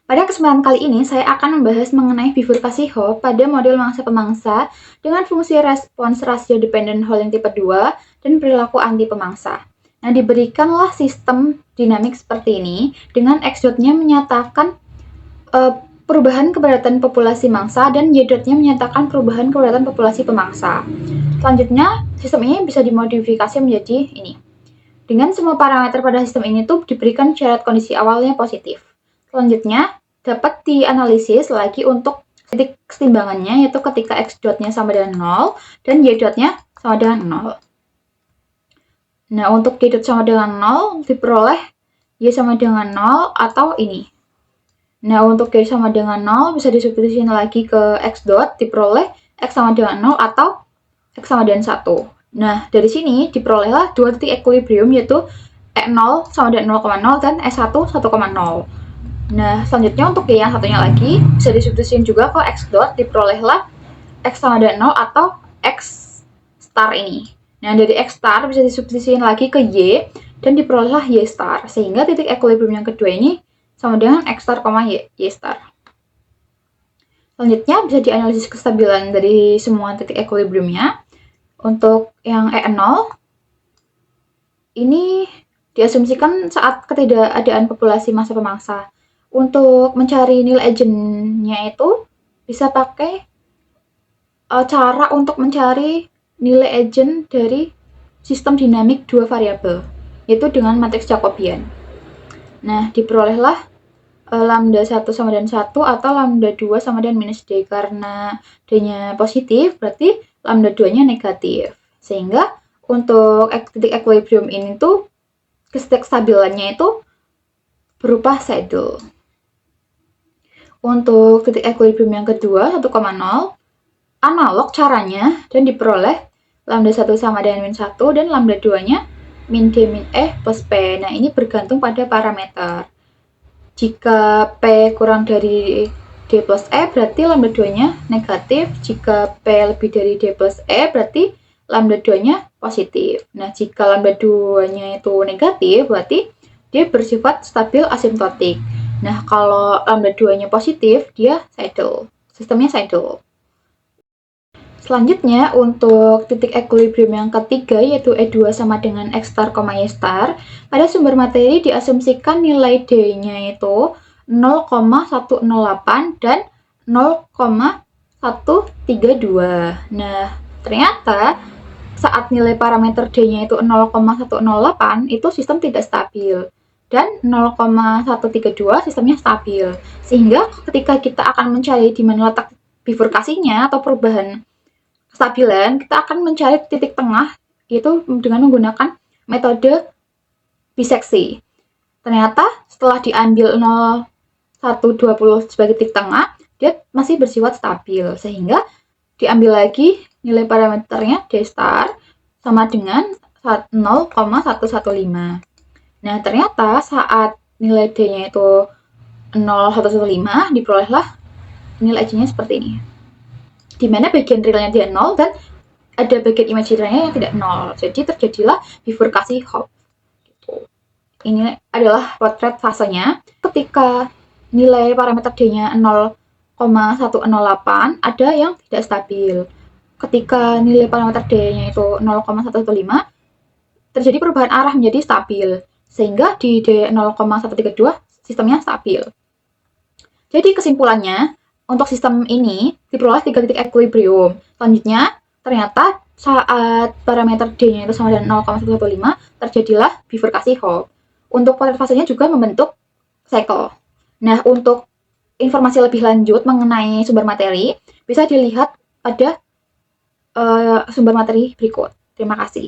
Pada kesempatan kali ini, saya akan membahas mengenai bifurkasi Hopf pada model mangsa-pemangsa dengan fungsi respons rasio dependent Holding tipe 2 dan perilaku anti pemangsa. Nah, diberikanlah sistem dinamik seperti ini dengan X dotnya menyatakan perubahan kepadatan populasi mangsa dan Y dotnya menyatakan perubahan kepadatan populasi pemangsa. Selanjutnya, sistem ini bisa dimodifikasi menjadi ini. Dengan semua parameter pada sistem ini tuh diberikan syarat kondisi awalnya positif. Selanjutnya, dapat dianalisis lagi untuk titik kesetimbangannya, yaitu ketika X dotnya sama dengan 0 dan Y dotnya sama dengan 0. Nah, untuk Y dot sama dengan 0 diperoleh Y sama dengan 0 atau ini. Nah, untuk Y sama dengan 0 bisa disubstitusikan lagi ke X dot, diperoleh X sama dengan 0 atau X sama dengan 1. Nah, dari sini diperolehlah dua titik equilibrium, yaitu E0 sama dengan 0,0 dan E1 1,0. Nah, selanjutnya untuk Y yang satunya lagi bisa disubstitusikan juga ke X dot, diperolehlah X sama dengan 0 atau X star ini. Nah, dari X star bisa disubstitusikan lagi ke Y dan diperolehlah Y star, sehingga titik equilibrium yang kedua ini sama dengan X star, Y star. Selanjutnya bisa dianalisis kestabilan dari semua titik equilibriumnya. Untuk yang E0 ini diasumsikan saat ketidakadaan populasi massa pemangsa. Untuk mencari nilai eigennya itu bisa pakai cara untuk mencari nilai eigen dari sistem dinamik dua variabel, yaitu dengan matriks Jacobian. Nah, diperolehlah lambda 1 sama dengan 1 atau lambda 2 sama dengan minus D. Karena D-nya positif, berarti lambda 2-nya negatif. Sehingga untuk titik equilibrium ini tuh kestabilannya itu berupa saddle. Untuk titik equilibrium yang kedua, 1,0, analog caranya dan diperoleh lambda 1 sama dengan min 1 dan lambda 2-nya min D min E plus P. Nah, ini bergantung pada parameter. Jika P kurang dari D plus E, berarti lambda 2-nya negatif. Jika P lebih dari D plus E, berarti lambda 2-nya positif. Nah, jika lambda 2-nya itu negatif, berarti dia bersifat stabil asimptotik. Nah, kalau lambda 2-nya positif, dia saddle. Sistemnya saddle. Selanjutnya, untuk titik equilibrium yang ketiga, yaitu E2 sama dengan X star, Y star, pada sumber materi diasumsikan nilai D-nya itu 0,108 dan 0,132. Nah, ternyata saat nilai parameter D-nya itu 0,108, itu sistem tidak stabil. Dan 0,132 sistemnya stabil. Sehingga ketika kita akan mencari di mana letak bifurkasinya atau perubahan kestabilan, kita akan mencari titik tengah, yaitu dengan menggunakan metode biseksi. Ternyata setelah diambil 0,120 sebagai titik tengah, dia masih bersifat stabil. Sehingga diambil lagi nilai parameternya D star sama dengan 0,115. Nah, ternyata saat nilai D-nya itu 0,115, diperolehlah nilai J-nya seperti ini. Di mana bagian realnya dia 0 dan ada bagian imaginary-nya yang tidak 0. Jadi terjadilah bifurkasi Hopf. Gitu. Ini adalah potret fasenya. Ketika nilai parameter D-nya 0,108, ada yang tidak stabil. Ketika nilai parameter D-nya itu 0,115, terjadi perubahan arah menjadi stabil. Sehingga di D0,132 sistemnya stabil. Jadi kesimpulannya, untuk sistem ini diperoleh 3 titik equilibrium. Selanjutnya, ternyata saat parameter D-nya itu sama dengan 0,115, terjadilah bifurkasi Hopf. Untuk potret fasenya juga membentuk cycle. Nah, untuk informasi lebih lanjut mengenai sumber materi, bisa dilihat pada sumber materi berikut. Terima kasih.